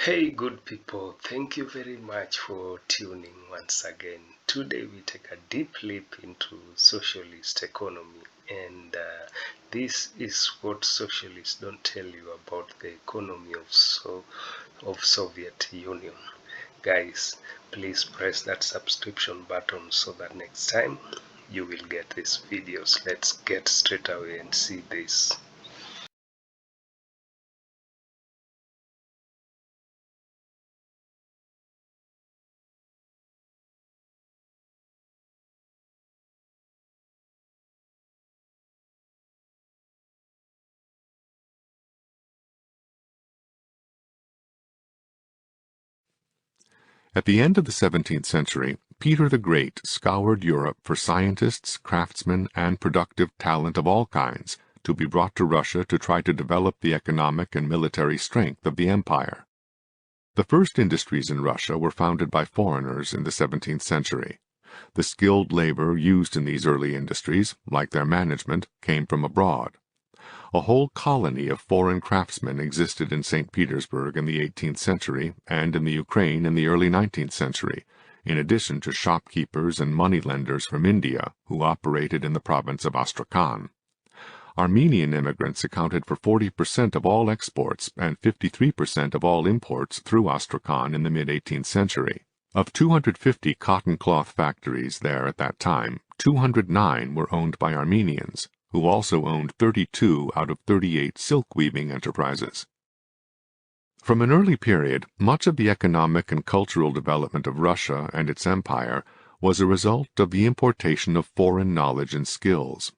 Hey, good people, thank you very much for tuning once again. Today we take a deep leap into socialist economy, and this is what socialists don't tell you about the economy of Soviet Union. Guys, please press that subscription button so that next time you will get these videos. Let's get straight away and see this. At the end of the 17th century, Peter the Great scoured Europe for scientists, craftsmen, and productive talent of all kinds to be brought to Russia to try to develop the economic and military strength of the empire. The first industries in Russia were founded by foreigners in the 17th century. The skilled labor used in these early industries, like their management, came from abroad. A whole colony of foreign craftsmen existed in St. Petersburg in the 18th century and in the Ukraine in the early 19th century, in addition to shopkeepers and moneylenders from India who operated in the province of Astrakhan. Armenian immigrants accounted for 40% of all exports and 53% of all imports through Astrakhan in the mid-18th century. Of 250 cotton cloth factories there at that time, 209 were owned by Armenians, who also owned 32 out of 38 silk-weaving enterprises. From an early period, much of the economic and cultural development of Russia and its empire was a result of the importation of foreign knowledge and skills.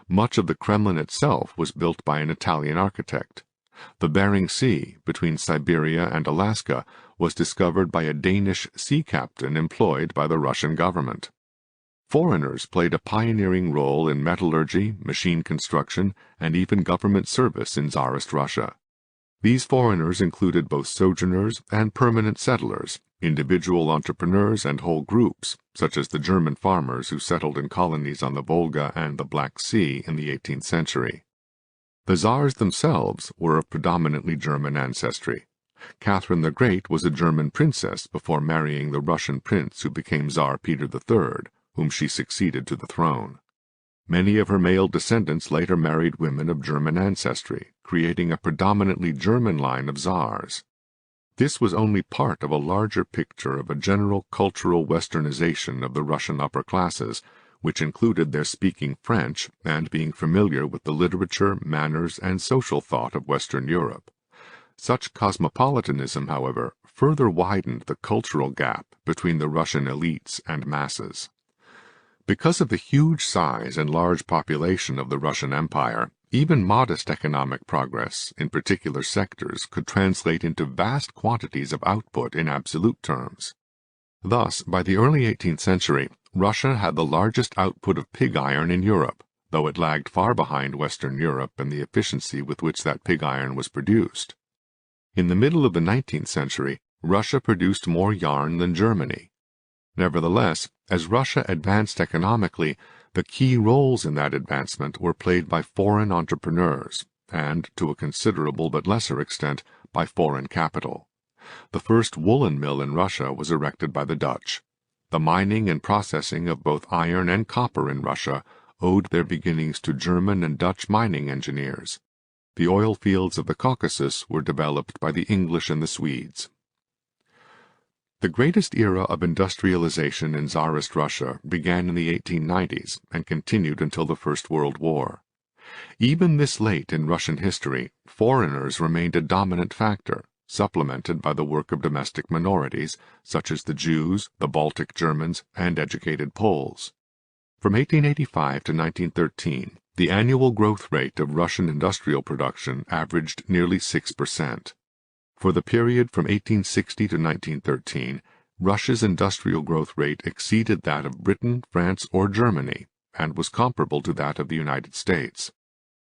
Much of the Kremlin itself was built by an Italian architect. The Bering Sea, between Siberia and Alaska, was discovered by a Danish sea captain employed by the Russian government. Foreigners played a pioneering role in metallurgy, machine construction, and even government service in Tsarist Russia. These foreigners included both sojourners and permanent settlers, individual entrepreneurs and whole groups, such as the German farmers who settled in colonies on the Volga and the Black Sea in the 18th century. The Tsars themselves were of predominantly German ancestry. Catherine the Great was a German princess before marrying the Russian prince who became Tsar Peter III, whom she succeeded to the throne. Many of her male descendants later married women of German ancestry, creating a predominantly German line of Tsars. This was only part of a larger picture of a general cultural westernization of the Russian upper classes, which included their speaking French and being familiar with the literature, manners, and social thought of Western Europe. Such cosmopolitanism, however, further widened the cultural gap between the Russian elites and masses. Because of the huge size and large population of the Russian Empire, even modest economic progress in particular sectors could translate into vast quantities of output in absolute terms. Thus, by the early 18th century, Russia had the largest output of pig iron in Europe, though it lagged far behind Western Europe in the efficiency with which that pig iron was produced. In the middle of the 19th century, Russia produced more yarn than Germany. Nevertheless, as Russia advanced economically, the key roles in that advancement were played by foreign entrepreneurs, and, to a considerable but lesser extent, by foreign capital. The first woolen mill in Russia was erected by the Dutch. The mining and processing of both iron and copper in Russia owed their beginnings to German and Dutch mining engineers. The oil fields of the Caucasus were developed by the English and the Swedes. The greatest era of industrialization in Tsarist Russia began in the 1890s and continued until the First World War. Even this late in Russian history, foreigners remained a dominant factor, supplemented by the work of domestic minorities, such as the Jews, the Baltic Germans, and educated Poles. From 1885 to 1913, the annual growth rate of Russian industrial production averaged nearly 6%. For the period from 1860 to 1913, Russia's industrial growth rate exceeded that of Britain, France, or Germany, and was comparable to that of the United States.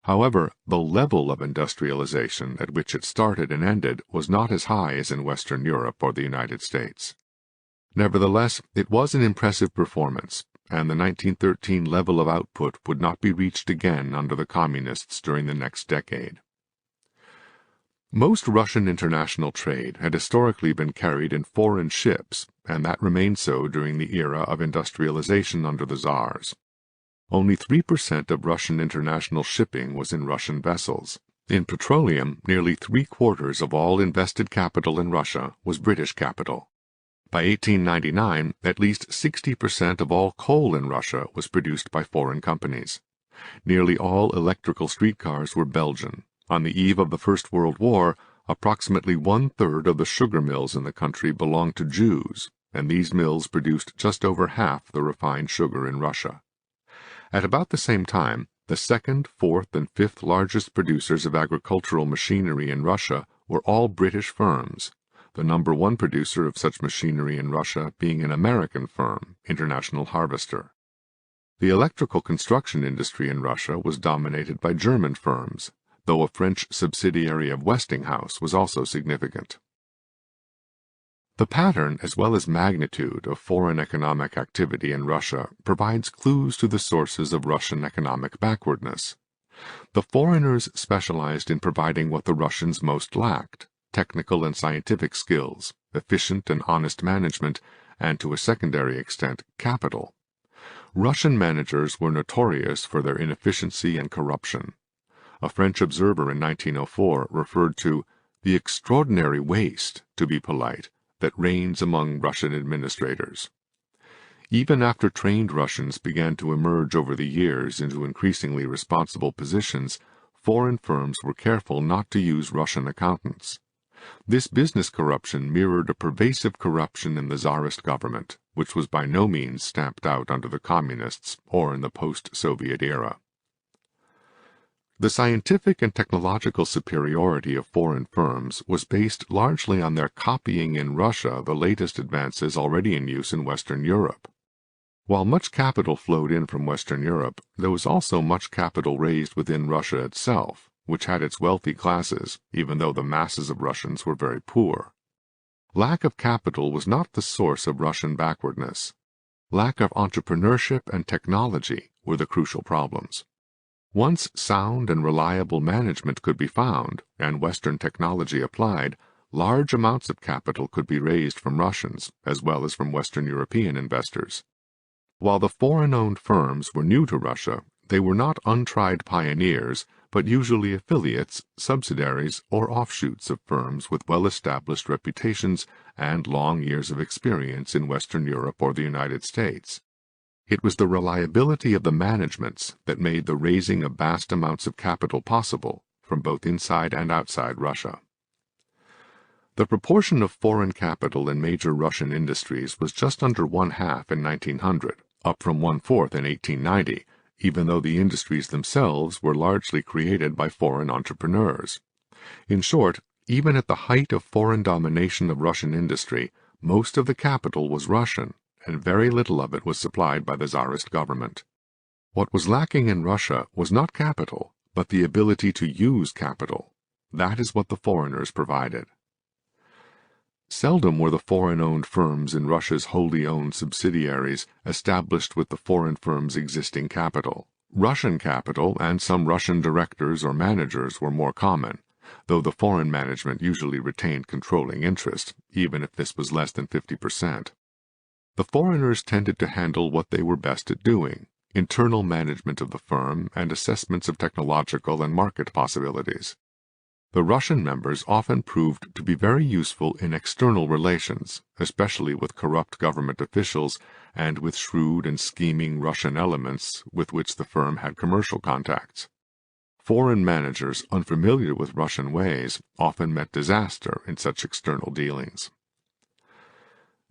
However, the level of industrialization at which it started and ended was not as high as in Western Europe or the United States. Nevertheless, it was an impressive performance, and the 1913 level of output would not be reached again under the Communists during the next decade. Most Russian international trade had historically been carried in foreign ships, and that remained so during the era of industrialization under the Tsars. Only 3% of Russian international shipping was in Russian vessels. In petroleum, nearly 3/4 of all invested capital in Russia was British capital. By 1899, at least 60% of all coal in Russia was produced by foreign companies. Nearly all electrical streetcars were Belgian. On the eve of the First World War, approximately 1/3 of the sugar mills in the country belonged to Jews, and these mills produced just over half the refined sugar in Russia. At about the same time, the second, fourth, and fifth largest producers of agricultural machinery in Russia were all British firms, the number one producer of such machinery in Russia being an American firm, International Harvester. The electrical construction industry in Russia was dominated by German firms, though a French subsidiary of Westinghouse was also significant. The pattern as well as magnitude of foreign economic activity in Russia provides clues to the sources of Russian economic backwardness. The foreigners specialized in providing what the Russians most lacked: technical and scientific skills, efficient and honest management, and to a secondary extent, capital. Russian managers were notorious for their inefficiency and corruption. A French observer in 1904 referred to the extraordinary waste, to be polite, that reigns among Russian administrators. Even after trained Russians began to emerge over the years into increasingly responsible positions, foreign firms were careful not to use Russian accountants. This business corruption mirrored a pervasive corruption in the Tsarist government, which was by no means stamped out under the Communists or in the post-Soviet era. The scientific and technological superiority of foreign firms was based largely on their copying in Russia the latest advances already in use in Western Europe. While much capital flowed in from Western Europe, there was also much capital raised within Russia itself, which had its wealthy classes, even though the masses of Russians were very poor. Lack of capital was not the source of Russian backwardness. Lack of entrepreneurship and technology were the crucial problems. Once sound and reliable management could be found, and Western technology applied, large amounts of capital could be raised from Russians, as well as from Western European investors. While the foreign-owned firms were new to Russia, they were not untried pioneers, but usually affiliates, subsidiaries, or offshoots of firms with well-established reputations and long years of experience in Western Europe or the United States. It was the reliability of the managements that made the raising of vast amounts of capital possible from both inside and outside Russia. The proportion of foreign capital in major Russian industries was just under 1/2 in 1900, up from 1/4 in 1890, even though the industries themselves were largely created by foreign entrepreneurs. In short, even at the height of foreign domination of Russian industry, most of the capital was Russian, and very little of it was supplied by the Tsarist government. What was lacking in Russia was not capital, but the ability to use capital. That is what the foreigners provided. Seldom were the foreign-owned firms in Russia's wholly owned subsidiaries established with the foreign firm's existing capital. Russian capital and some Russian directors or managers were more common, though the foreign management usually retained controlling interest, even if this was less than 50%. The foreigners tended to handle what they were best at doing: internal management of the firm and assessments of technological and market possibilities. The Russian members often proved to be very useful in external relations, especially with corrupt government officials and with shrewd and scheming Russian elements with which the firm had commercial contacts. Foreign managers unfamiliar with Russian ways often met disaster in such external dealings.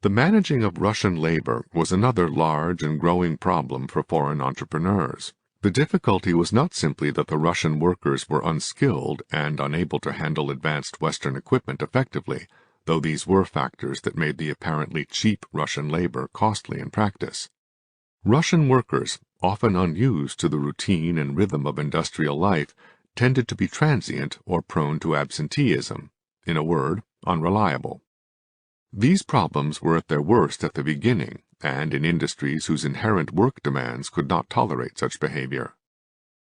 The managing of Russian labor was another large and growing problem for foreign entrepreneurs. The difficulty was not simply that the Russian workers were unskilled and unable to handle advanced Western equipment effectively, though these were factors that made the apparently cheap Russian labor costly in practice. Russian workers, often unused to the routine and rhythm of industrial life, tended to be transient or prone to absenteeism, in a word, unreliable. These problems were at their worst at the beginning, and in industries whose inherent work demands could not tolerate such behavior.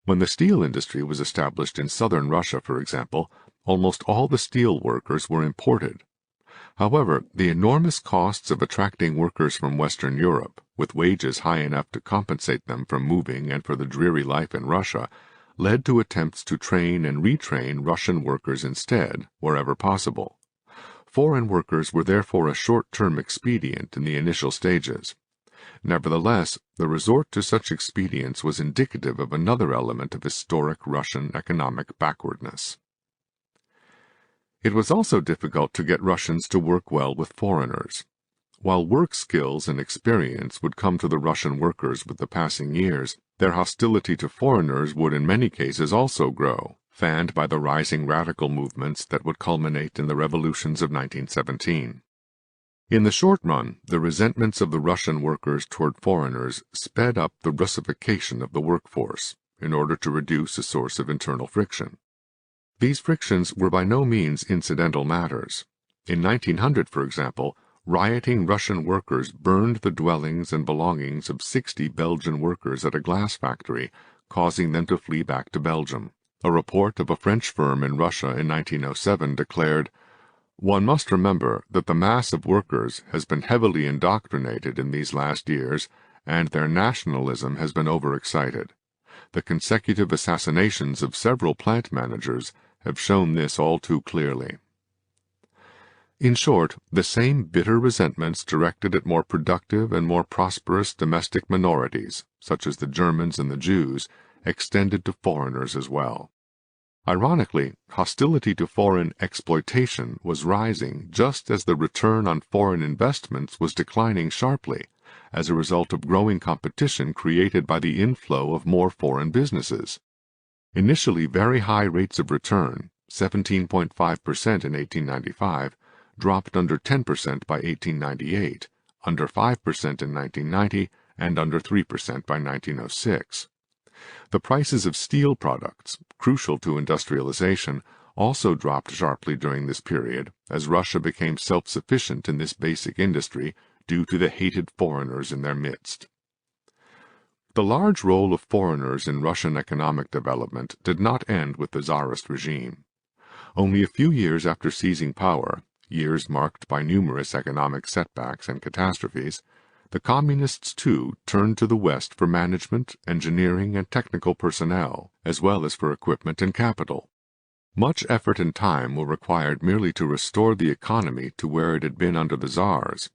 When the steel industry was established in southern Russia, for example, almost all the steel workers were imported. However, the enormous costs of attracting workers from Western Europe, with wages high enough to compensate them for moving and for the dreary life in Russia, led to attempts to train and retrain Russian workers instead, wherever possible. Foreign workers were therefore a short-term expedient in the initial stages. Nevertheless, the resort to such expedients was indicative of another element of historic Russian economic backwardness. It was also difficult to get Russians to work well with foreigners. While work skills and experience would come to the Russian workers with the passing years, their hostility to foreigners would in many cases also grow, fanned by the rising radical movements that would culminate in the revolutions of 1917. In the short run, the resentments of the Russian workers toward foreigners sped up the Russification of the workforce in order to reduce a source of internal friction. These frictions were by no means incidental matters. In 1900, for example, rioting Russian workers burned the dwellings and belongings of 60 Belgian workers at a glass factory, causing them to flee back to Belgium. A report of a French firm in Russia in 1907 declared, "One must remember that the mass of workers has been heavily indoctrinated in these last years, and their nationalism has been overexcited. The consecutive assassinations of several plant managers have shown this all too clearly." In short, the same bitter resentments directed at more productive and more prosperous domestic minorities, such as the Germans and the Jews, extended to foreigners as well. Ironically, hostility to foreign exploitation was rising just as the return on foreign investments was declining sharply, as a result of growing competition created by the inflow of more foreign businesses. Initially very high rates of return, 17.5% in 1895, dropped under 10% by 1898, under 5% in 1990, and under 3% by 1906. The prices of steel products, crucial to industrialization, also dropped sharply during this period, as Russia became self-sufficient in this basic industry due to the hated foreigners in their midst. The large role of foreigners in Russian economic development did not end with the Tsarist regime. Only a few years after seizing power, years marked by numerous economic setbacks and catastrophes, the Communists too turned to the West for management, engineering, and technical personnel, as well as for equipment and capital. Much effort and time were required merely to restore the economy to where it had been under the Tsars.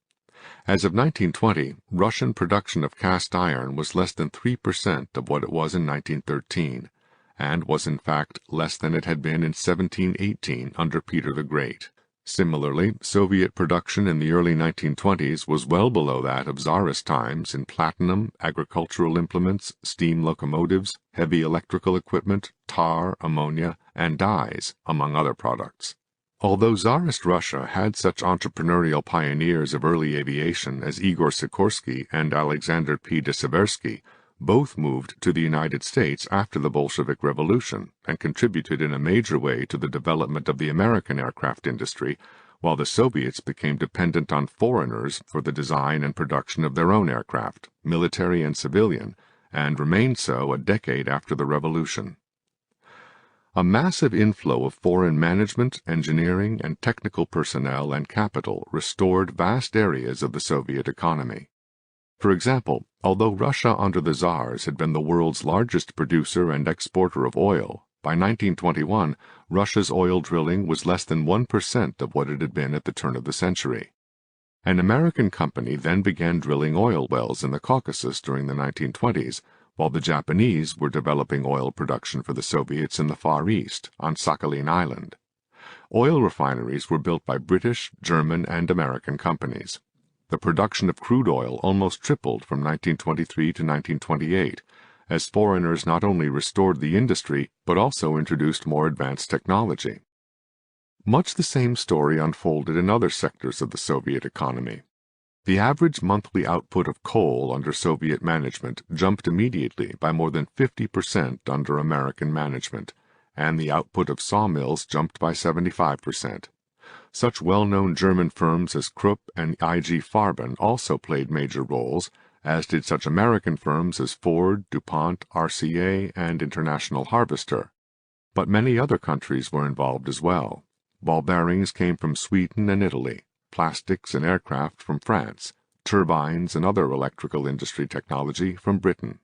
As of 1920, Russian production of cast iron was less than 3% of what it was in 1913, and was in fact less than it had been in 1718 under Peter the Great. Similarly, Soviet production in the early 1920s was well below that of Tsarist times in platinum, agricultural implements, steam locomotives, heavy electrical equipment, tar, ammonia, and dyes, among other products. Although Tsarist Russia had such entrepreneurial pioneers of early aviation as Igor Sikorsky and Alexander P. de Seversky, both moved to the United States after the Bolshevik Revolution and contributed in a major way to the development of the American aircraft industry, while the Soviets became dependent on foreigners for the design and production of their own aircraft, military and civilian, and remained so a decade after the revolution. A massive inflow of foreign management, engineering, and technical personnel and capital restored vast areas of the Soviet economy. For example, although Russia under the Tsars had been the world's largest producer and exporter of oil, by 1921 Russia's oil drilling was less than 1% of what it had been at the turn of the century. An American company then began drilling oil wells in the Caucasus during the 1920s, while the Japanese were developing oil production for the Soviets in the Far East, on Sakhalin Island. Oil refineries were built by British, German, and American companies. The production of crude oil almost tripled from 1923 to 1928, as foreigners not only restored the industry, but also introduced more advanced technology. Much the same story unfolded in other sectors of the Soviet economy. The average monthly output of coal under Soviet management jumped immediately by more than 50% under American management, and the output of sawmills jumped by 75%. Such well-known German firms as Krupp and IG Farben also played major roles, as did such American firms as Ford, DuPont, RCA, and International Harvester. But many other countries were involved as well. Ball bearings came from Sweden and Italy, plastics and aircraft from France, turbines and other electrical industry technology from Britain.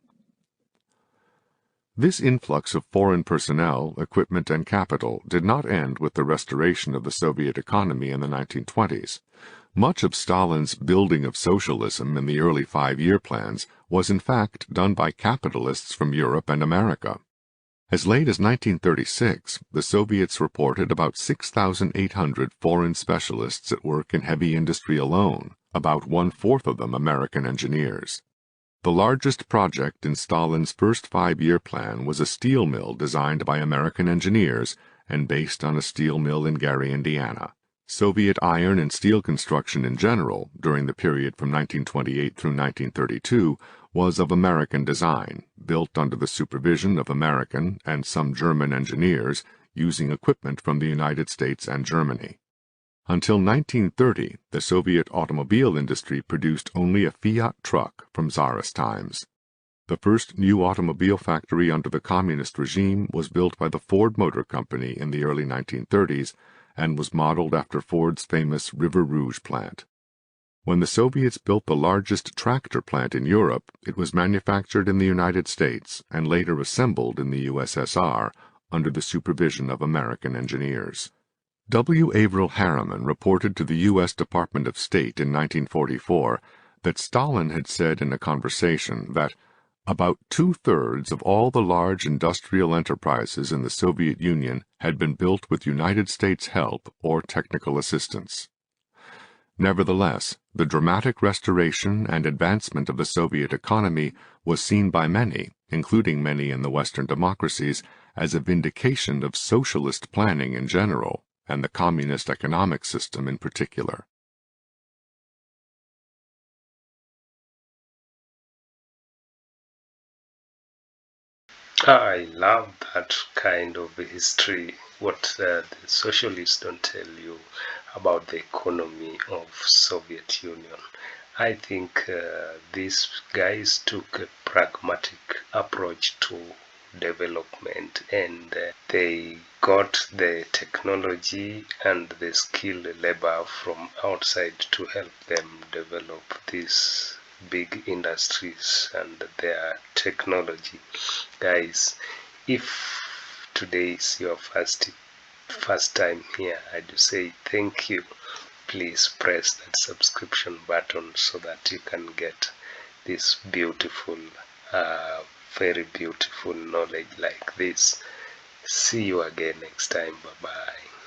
This influx of foreign personnel, equipment, and capital did not end with the restoration of the Soviet economy in the 1920s. Much of Stalin's building of socialism in the early five-year plans was in fact done by capitalists from Europe and America. As late as 1936, the Soviets reported about 6,800 foreign specialists at work in heavy industry alone, about one-fourth of them American engineers. The largest project in Stalin's first five-year plan was a steel mill designed by American engineers and based on a steel mill in Gary, Indiana. Soviet iron and steel construction in general, during the period from 1928 through 1932, was of American design, built under the supervision of American and some German engineers, using equipment from the United States and Germany. Until 1930, the Soviet automobile industry produced only a Fiat truck from Tsarist times. The first new automobile factory under the communist regime was built by the Ford Motor Company in the early 1930s and was modeled after Ford's famous River Rouge plant. When the Soviets built the largest tractor plant in Europe, it was manufactured in the United States and later assembled in the USSR under the supervision of American engineers. W. Averell Harriman reported to the U.S. Department of State in 1944 that Stalin had said in a conversation that about two-thirds of all the large industrial enterprises in the Soviet Union had been built with United States help or technical assistance. Nevertheless, the dramatic restoration and advancement of the Soviet economy was seen by many, including many in the Western democracies, as a vindication of socialist planning in general, and the communist economic system in particular. I love that kind of history, what the socialists don't tell you about the economy of Soviet Union. I think these guys took a pragmatic approach to development, and they got the technology and the skilled labor from outside to help them develop these big industries and their technology. Guys, if today is your first time here, I do say thank you. Please press that subscription button so that you can get this beautiful, very beautiful knowledge like this. See you again next time. Bye bye.